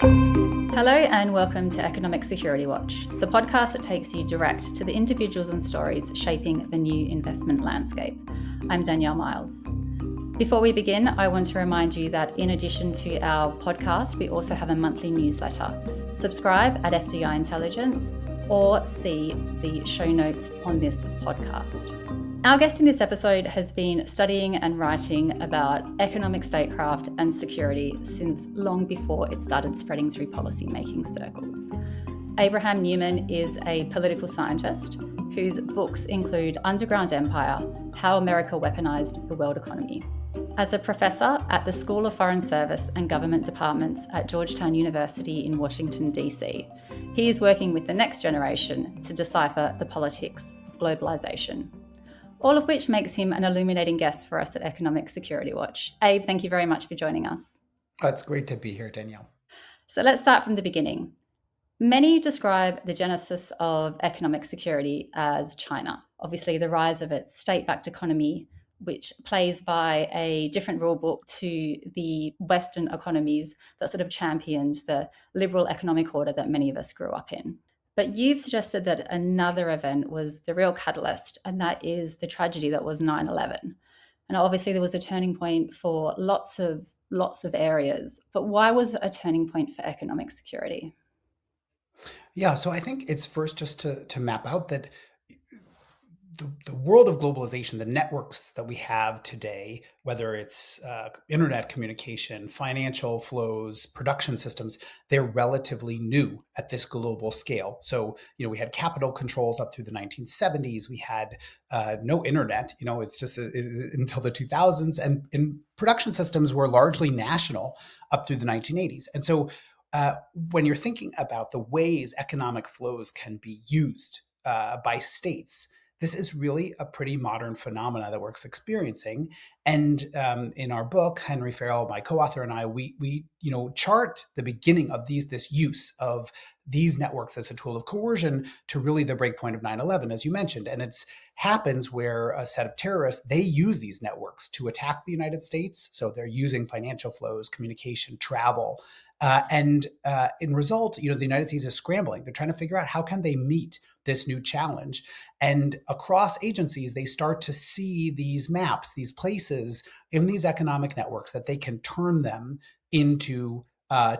Hello and welcome to Economic Security Watch, the podcast that takes you direct to the individuals and stories shaping the new investment landscape. I'm Danielle Myles. Before we begin, I want to remind you that in addition to our podcast, we also have a monthly newsletter. Subscribe at FDI Intelligence or see the show notes on this podcast. Our guest in this episode has been studying and writing about economic statecraft and security since long before it started spreading through policy-making circles. Abraham Newman is a political scientist whose books include Underground Empire, How America Weaponized the World Economy. As a professor at the School of Foreign Service and Government Departments at Georgetown University in Washington, D.C., he is working with the next generation to decipher the politics of globalization. All of which makes him an illuminating guest for us at Economic Security Watch. Abe, thank you very much for joining us. Oh, it's great to be here, Danielle. So let's start from the beginning. Many describe the genesis of economic security as China. Obviously, the rise of its state-backed economy, which plays by a different rule book to the Western economies that sort of championed the liberal economic order that many of us grew up in. But you've suggested that another event was the real catalyst, and that is the tragedy that was 9/11. And obviously there was a turning point for lots of areas. But why was it a turning point for economic security? Yeah, so I think it's first just to map out that the world of globalization, the networks that we have today, whether it's internet communication, financial flows, production systems, they're relatively new at this global scale. So, we had capital controls up through the 1970s. We had no internet, it's just until the 2000s. And production systems were largely national up through the 1980s. And so when you're thinking about the ways economic flows can be used by states, this is really a pretty modern phenomena that we're experiencing. And in our book, Henry Farrell, my co-author, and I, we chart the beginning of this use of these networks as a tool of coercion to really the breakpoint of 9/11, as you mentioned. And it happens where a set of terrorists, they use these networks to attack the United States. So they're using financial flows, communication, travel. And in result, the United States is scrambling. They're trying to figure out how can they meet this new challenge. And across agencies, they start to see these maps, these places in these economic networks that they can turn them into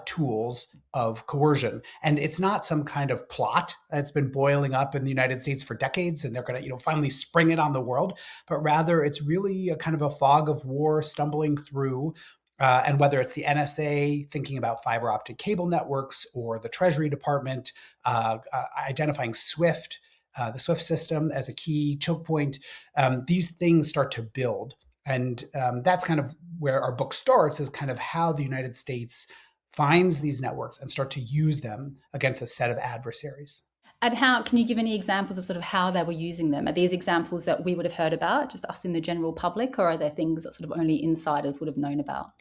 tools of coercion. And it's not some kind of plot that's been boiling up in the United States for decades and they're going to finally spring it on the world, but rather it's really a kind of a fog of war stumbling through. And whether it's the NSA thinking about fiber optic cable networks or the Treasury Department identifying the SWIFT system as a key choke point, these things start to build. And that's kind of where our book starts, is kind of how the United States finds these networks and start to use them against a set of adversaries. And how can you give any examples of sort of how they were using them? Are these examples that we would have heard about, just us in the general public, or are there things that sort of only insiders would have known about?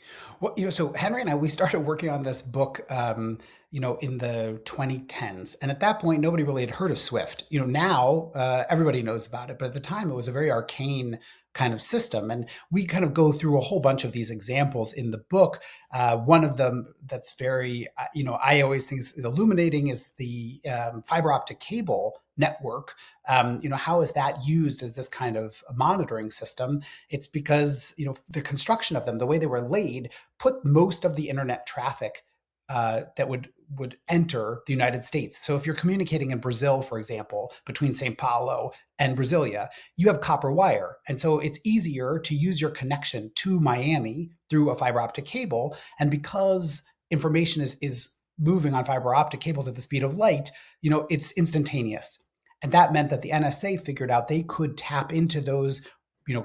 Well, so Henry and I, we started working on this book, in the 2010s. And at that point, nobody really had heard of SWIFT. Now everybody knows about it. But at the time, it was a very arcane kind of system. And we kind of go through a whole bunch of these examples in the book. One of them that's very, I always think is illuminating is the fiber optic cable network. How is that used as this kind of monitoring system? It's because, the construction of them, the way they were laid, put most of the internet traffic that would enter the United States. So if you're communicating in Brazil, for example, between Sao Paulo and Brasilia, you have copper wire. And so it's easier to use your connection to Miami through a fiber optic cable. And because information is moving on fiber optic cables at the speed of light, it's instantaneous. And that meant that the NSA figured out they could tap into those,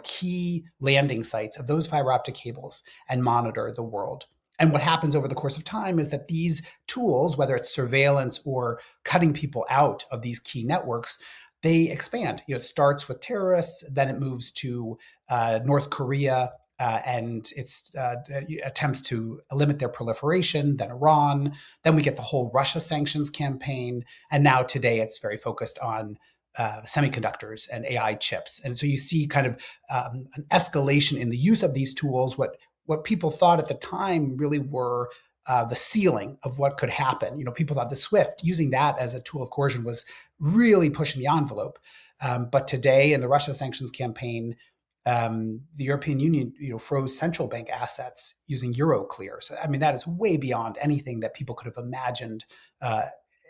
key landing sites of those fiber optic cables and monitor the world. And what happens over the course of time is that these tools, whether it's surveillance or cutting people out of these key networks, they expand. It starts with terrorists, then it moves to North Korea and its attempts to limit their proliferation, then Iran, then we get the whole Russia sanctions campaign, and now today it's very focused on semiconductors and AI chips. And so you see kind of an escalation in the use of these tools, what what people thought at the time really were the ceiling of what could happen. People thought the SWIFT, using that as a tool of coercion, was really pushing the envelope. But today, in the Russia sanctions campaign, the European Union, froze central bank assets using Euroclear. So, I mean, that is way beyond anything that people could have imagined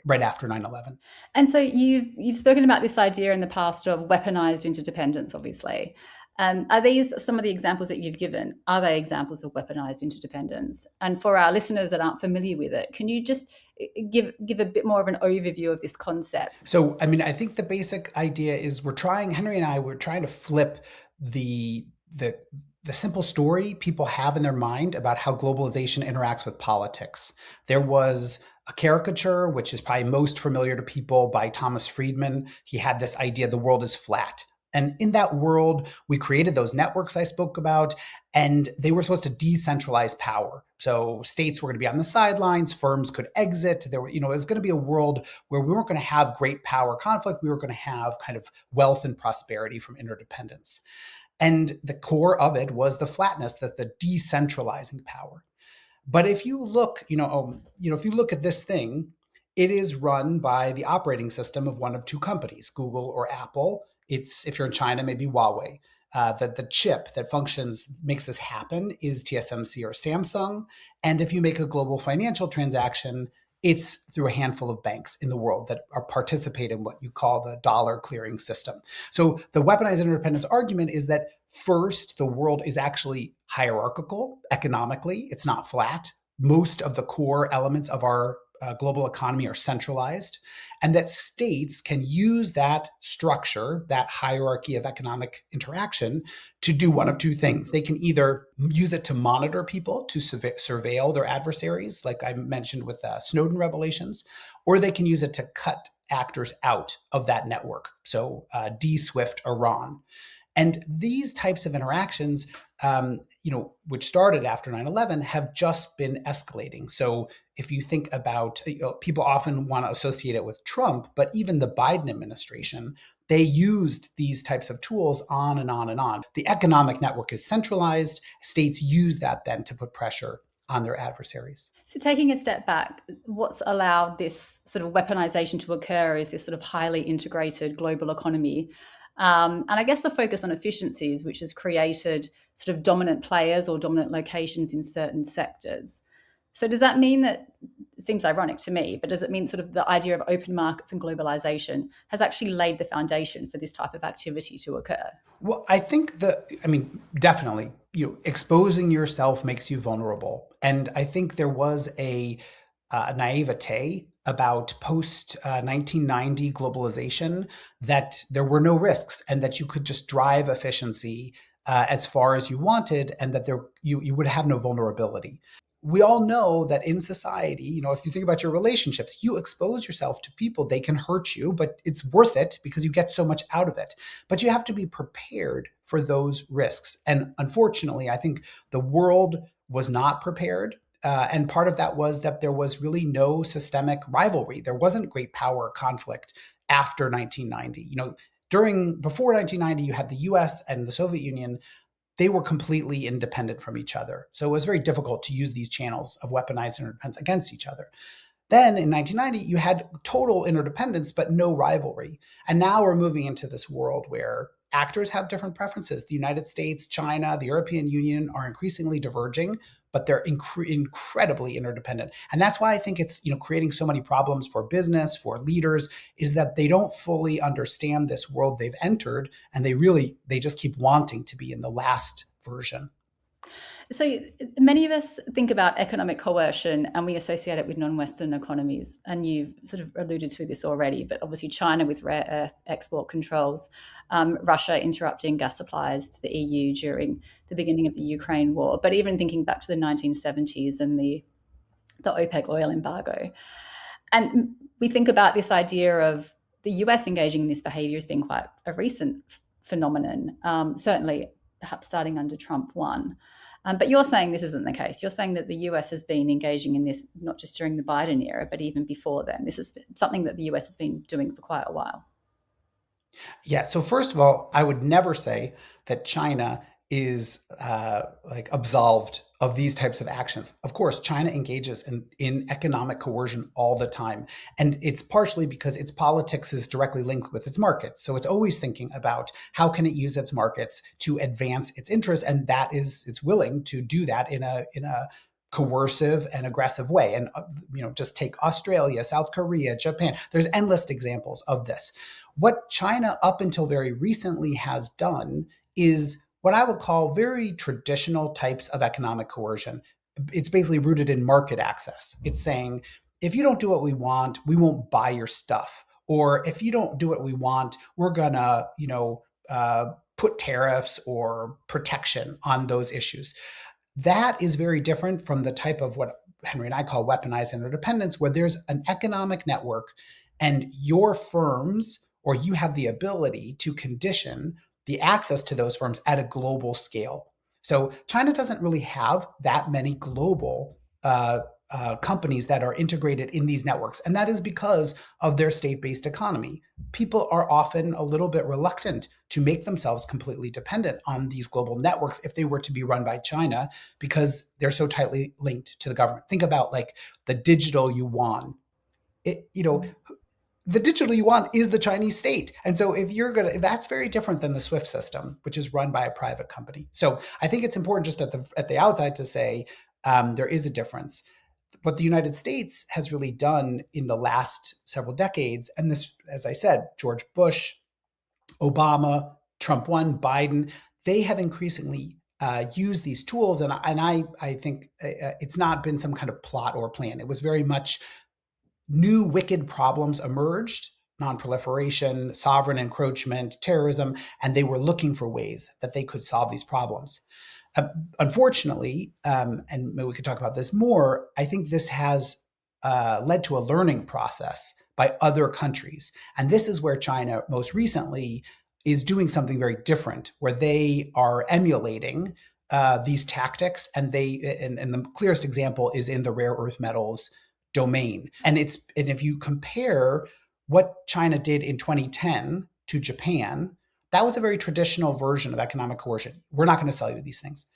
right after 9/11. And so you've spoken about this idea in the past of weaponized interdependence, obviously. Are these some of the examples that you've given? Are they examples of weaponized interdependence? And for our listeners that aren't familiar with it, can you just give a bit more of an overview of this concept? So, I mean, I think the basic idea is Henry and I, we're trying to flip the simple story people have in their mind about how globalization interacts with politics. There was a caricature, which is probably most familiar to people, by Thomas Friedman. He had this idea the world is flat. And in that world, we created those networks I spoke about, and they were supposed to decentralize power. So states were going to be on the sidelines, firms could exit. It was going to be a world where we weren't going to have great power conflict. We were going to have kind of wealth and prosperity from interdependence. And the core of it was the flatness, that the decentralizing power. But if you look, if you look at this thing, it is run by the operating system of one of two companies, Google or Apple. It's, if you're in China, maybe Huawei. The chip that makes this happen is TSMC or Samsung. And if you make a global financial transaction, it's through a handful of banks in the world that are participate in what you call the dollar clearing system. So the weaponized interdependence argument is that first, the world is actually hierarchical economically. It's not flat. Most of the core elements of our global economy are centralized, and that states can use that structure, that hierarchy of economic interaction, to do one of two things. They can either use it to monitor people, to surveil their adversaries, like I mentioned with Snowden revelations, or they can use it to cut actors out of that network. So de-SWIFT Iran. And these types of interactions, which started after 9/11, have just been escalating. So if you think about, people often want to associate it with Trump, but even the Biden administration, they used these types of tools on and on and on. The economic network is centralized. States use that then to put pressure on their adversaries. So taking a step back, what's allowed this sort of weaponization to occur is this sort of highly integrated global economy. And I guess the focus on efficiencies, which has created sort of dominant players or dominant locations in certain sectors. So does that mean that, it seems ironic to me, but does it mean sort of the idea of open markets and globalization has actually laid the foundation for this type of activity to occur? Well, I think definitely, exposing yourself makes you vulnerable. And I think there was a naivete about post 1990 globalization, that there were no risks and that you could just drive efficiency as far as you wanted, and that you would have no vulnerability. We all know that in society, if you think about your relationships, you expose yourself to people, they can hurt you, but it's worth it because you get so much out of it. But you have to be prepared for those risks. And unfortunately, I think the world was not prepared. And part of that was that there was really no systemic rivalry. There wasn't great power conflict after 1990. Before 1990, you had the US and the Soviet Union. They were completely independent from each other. So it was very difficult to use these channels of weaponized interdependence against each other. Then in 1990, you had total interdependence, but no rivalry. And now we're moving into this world where actors have different preferences. The United States, China, the European Union are increasingly diverging, but they're incredibly interdependent. And that's why I think it's creating so many problems for business, for leaders, is that they don't fully understand this world they've entered, and they just keep wanting to be in the last version. So many of us think about economic coercion and we associate it with non-Western economies. And you've sort of alluded to this already, but obviously China with rare earth export controls, Russia interrupting gas supplies to the EU during the beginning of the Ukraine war, but even thinking back to the 1970s and the OPEC oil embargo. And we think about this idea of the US engaging in this behavior as being quite a recent phenomenon, certainly perhaps starting under Trump 1. But you're saying this isn't the case. You're saying that the US has been engaging in this not just during the Biden era, but even before then. This is something that the US has been doing for quite a while. Yeah. So first of all, I would never say that China is like absolved of these types of actions. Of course, China engages in economic coercion all the time. And it's partially because its politics is directly linked with its markets. So it's always thinking about how can it use its markets to advance its interests. And that is, it's willing to do that in a coercive and aggressive way. And just take Australia, South Korea, Japan. There's endless examples of this. What China up until very recently has done is what I would call very traditional types of economic coercion. It's basically rooted in market access. It's saying, if you don't do what we want, we won't buy your stuff. Or if you don't do what we want, we're gonna, put tariffs or protection on those issues. That is very different from the type of what Henry and I call weaponized interdependence, where there's an economic network and your firms, or you have the ability to condition the access to those firms at a global scale. So China doesn't really have that many global companies that are integrated in these networks. And that is because of their state-based economy. People are often a little bit reluctant to make themselves completely dependent on these global networks if they were to be run by China, because they're so tightly linked to the government. Think about like the digital yuan. The digital yuan is the Chinese state. And so that's very different than the SWIFT system, which is run by a private company. So I think it's important just at the outside to say there is a difference. What the United States has really done in the last several decades, and this, as I said, George Bush, Obama, Trump 1, Biden, they have increasingly used these tools. And I think it's not been some kind of plot or plan. It was very much new wicked problems emerged: nonproliferation, sovereign encroachment, terrorism, and they were looking for ways that they could solve these problems. Unfortunately, and maybe we could talk about this more, I think this has led to a learning process by other countries. And this is where China most recently is doing something very different, where they are emulating these tactics. And the clearest example is in the rare earth metals domain. And if you compare what China did in 2010 to Japan, that was a very traditional version of economic coercion. We're not going to sell you these things.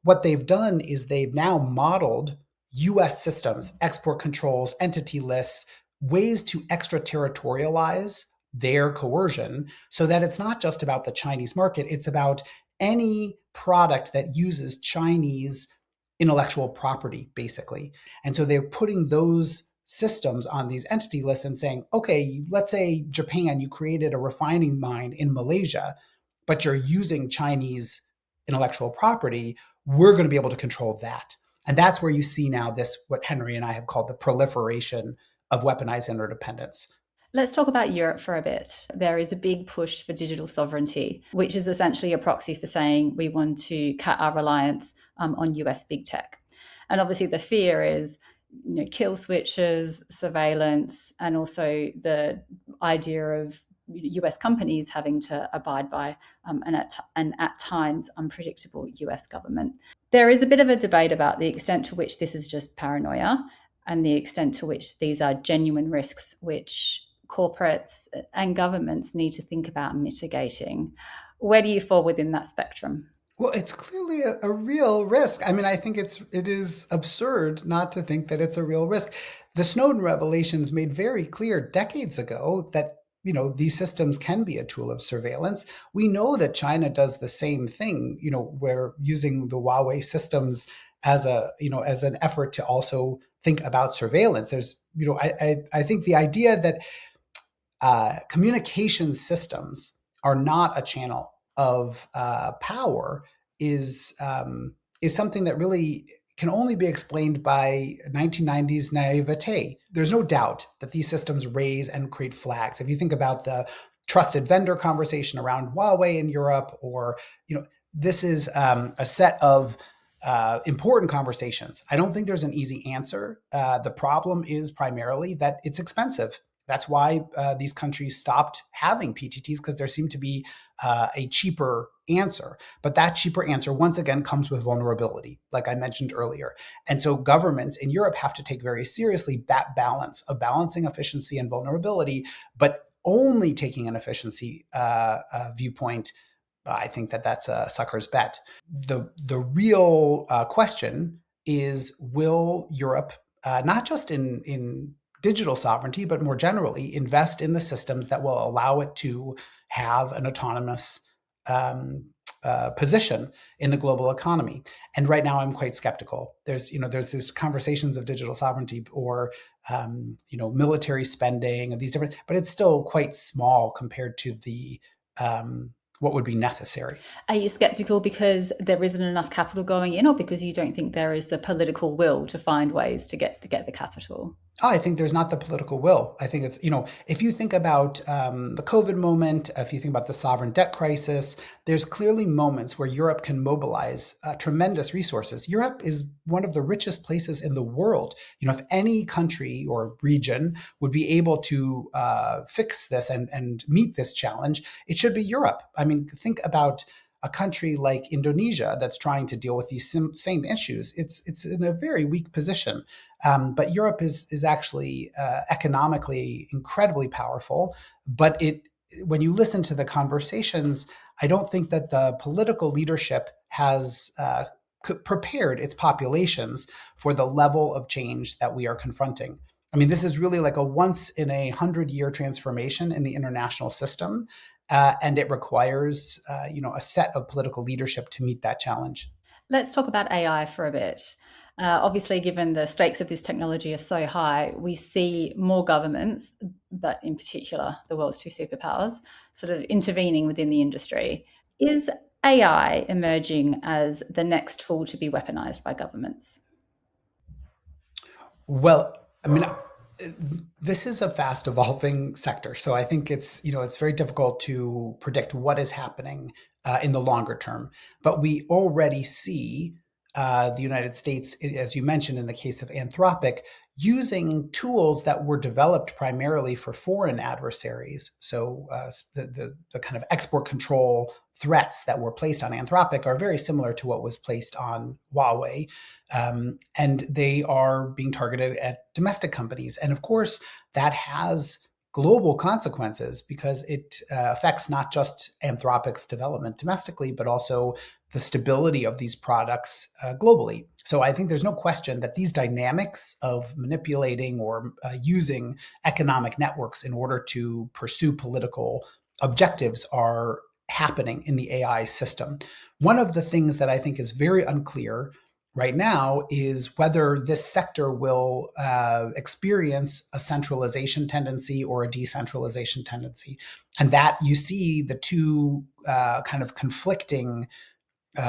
What they've done is they've now modeled US systems, export controls, entity lists, ways to extraterritorialize their coercion, so that it's not just about the Chinese market, it's about any product that uses Chinese intellectual property, basically. And so they're putting those systems on these entity lists and saying, okay, let's say Japan, you created a refining mine in Malaysia, but you're using Chinese intellectual property, we're going to be able to control that. And that's where you see now this, what Henry and I have called the proliferation of weaponized interdependence. Let's talk about Europe for a bit. There is a big push for digital sovereignty, which is essentially a proxy for saying we want to cut our reliance on US big tech. And obviously the fear is kill switches, surveillance, and also the idea of US companies having to abide by an at times unpredictable US government. There is a bit of a debate about the extent to which this is just paranoia and the extent to which these are genuine risks which corporates and governments need to think about mitigating. Where do you fall within that spectrum? Well, it's clearly a real risk. I mean, I think it is absurd not to think that it's a real risk. The Snowden revelations made very clear decades ago that these systems can be a tool of surveillance. We know that China does the same thing. We're using the Huawei systems as an effort to also think about surveillance. There's, I think the idea that communication systems are not a channel of power is something that really can only be explained by 1990s naivete. There's no doubt that these systems raise and create flags. If you think about the trusted vendor conversation around Huawei in Europe, or this is a set of important conversations. I don't think there's an easy answer. The problem is primarily that it's expensive. That's why these countries stopped having PTTs, because there seemed to be a cheaper answer. But that cheaper answer, once again, comes with vulnerability, like I mentioned earlier. And so governments in Europe have to take very seriously that balance of balancing efficiency and vulnerability, but only taking an efficiency viewpoint I think that that's a sucker's bet. The real question is, will Europe, not just in digital sovereignty, but more generally, invest in the systems that will allow it to have an autonomous um, position in the global economy? And right now, I'm quite skeptical. There's this conversations of digital sovereignty or military spending and these different, but it's still quite small compared to the what would be necessary. Are you skeptical because there isn't enough capital going in, or because you don't think there is the political will to find ways to get the capital? I think there's not the political will. I think it's, if you think about the COVID moment, if you think about the sovereign debt crisis, there's clearly moments where Europe can mobilize tremendous resources. Europe is one of the richest places in the world. If any country or region would be able to fix this and meet this challenge, it should be Europe. I mean, think about a country like Indonesia that's trying to deal with these same issues. It's in a very weak position. But Europe is actually economically incredibly powerful. But when you listen to the conversations, I don't think that the political leadership has prepared its populations for the level of change that we are confronting. I mean, this is really like a once in 100-year transformation in the international system. And it requires, a set of political leadership to meet that challenge. Let's talk about AI for a bit. Obviously, given the stakes of this technology are so high, we see more governments, but in particular the world's two superpowers, sort of intervening within the industry. Is AI emerging as the next tool to be weaponized by governments? Well, I mean, this is a fast evolving sector. So I think it's very difficult to predict what is happening in the longer term. But we already see the United States, as you mentioned in the case of Anthropic, using tools that were developed primarily for foreign adversaries. So the kind of export control threats that were placed on Anthropic are very similar to what was placed on Huawei. And they are being targeted at domestic companies. And of course, that has global consequences because it affects not just Anthropic's development domestically, but also the stability of these products globally. So I think there's no question that these dynamics of manipulating or using economic networks in order to pursue political objectives are happening in the AI system. One of the things that I think is very unclear right now is whether this sector will experience a centralization tendency or a decentralization tendency. And that you see the two kind of conflicting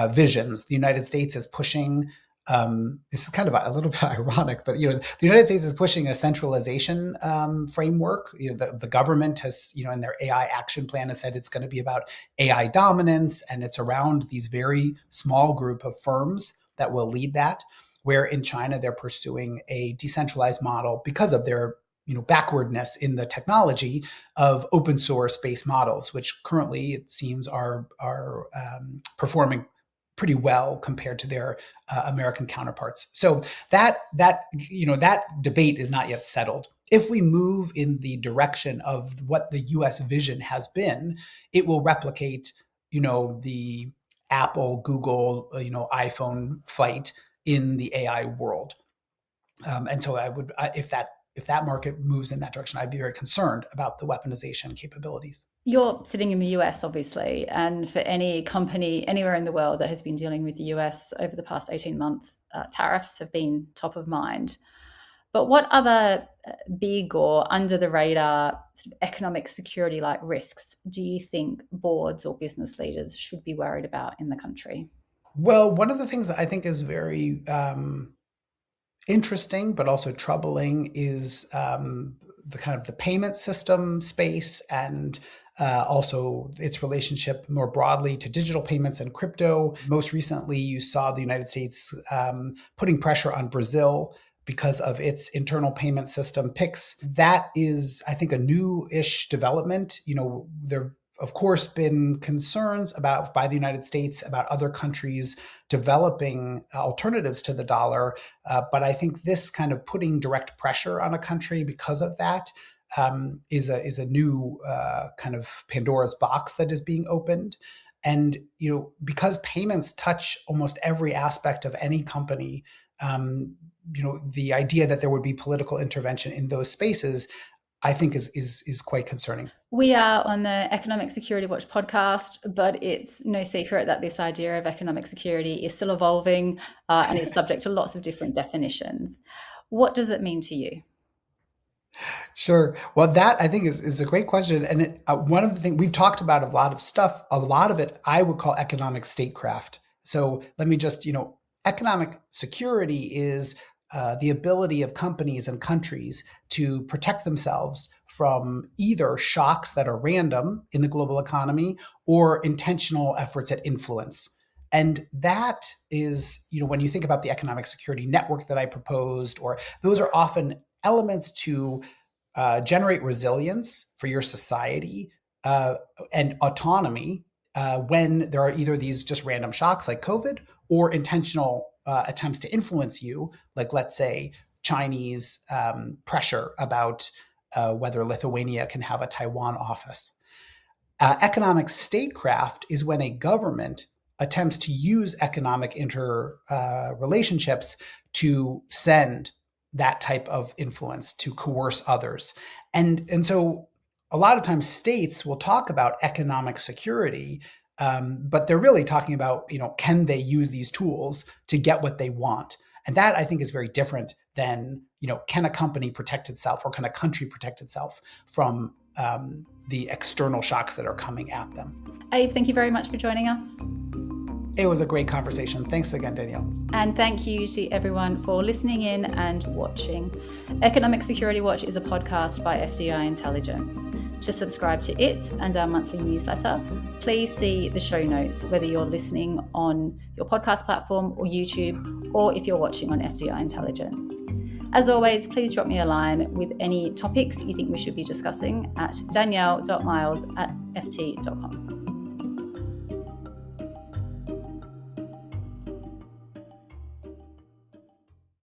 visions. The United States is pushing. This is kind of a little bit ironic, but the United States is pushing a centralization framework. The government has, in their AI action plan, has said it's going to be about AI dominance, and it's around these very small group of firms that will lead that. Where in China they're pursuing a decentralized model because of their backwardness in the technology of open source based models, which currently it seems are performing pretty well compared to their American counterparts. So that debate is not yet settled. If we move in the direction of what the U.S. vision has been, it will replicate, the Apple, Google, iPhone fight in the AI world. And so if that market moves in that direction, I'd be very concerned about the weaponization capabilities. You're sitting in the US, obviously, and for any company anywhere in the world that has been dealing with the US over the past 18 months, tariffs have been top of mind. But what other big or under the radar sort of economic security like risks do you think boards or business leaders should be worried about in the country? Well, one of the things that I think is very interesting, but also troubling, is the kind of the payment system space and also its relationship more broadly to digital payments and crypto. Most recently, you saw the United States putting pressure on Brazil because of its internal payment system PIX. That is, I think, a new-ish development. There of course been concerns by the United States about other countries developing alternatives to the dollar. But I think this kind of putting direct pressure on a country because of that is a new kind of Pandora's box that is being opened. And because payments touch almost every aspect of any company, the idea that there would be political intervention in those spaces, I think is quite concerning. We are on the Economic Security Watch podcast, but it's no secret that this idea of economic security is still evolving and is subject to lots of different definitions. What does it mean to you? Sure. Well, that I think is a great question. And one of the things we've talked about, a lot of stuff, a lot of it I would call economic statecraft. So let me just, economic security is the ability of companies and countries to protect themselves from either shocks that are random in the global economy or intentional efforts at influence. And that is, when you think about the economic security network that I proposed, or those are often elements to generate resilience for your society and autonomy when there are either these just random shocks like COVID or intentional attempts to influence you, like let's say Chinese pressure about whether Lithuania can have a Taiwan office. Economic statecraft is when a government attempts to use economic relationships to send that type of influence, to coerce others. And so a lot of times states will talk about economic security, but they're really talking about, can they use these tools to get what they want? And that I think is very different than, can a company protect itself or can a country protect itself from the external shocks that are coming at them. Abe, thank you very much for joining us. It was a great conversation. Thanks again, Danielle. And thank you to everyone for listening in and watching. Economic Security Watch is a podcast by FDI Intelligence. To subscribe to it and our monthly newsletter, please see the show notes, whether you're listening on your podcast platform or YouTube, or if you're watching on FDI Intelligence. As always, please drop me a line with any topics you think we should be discussing at danielle.myles@ft.com.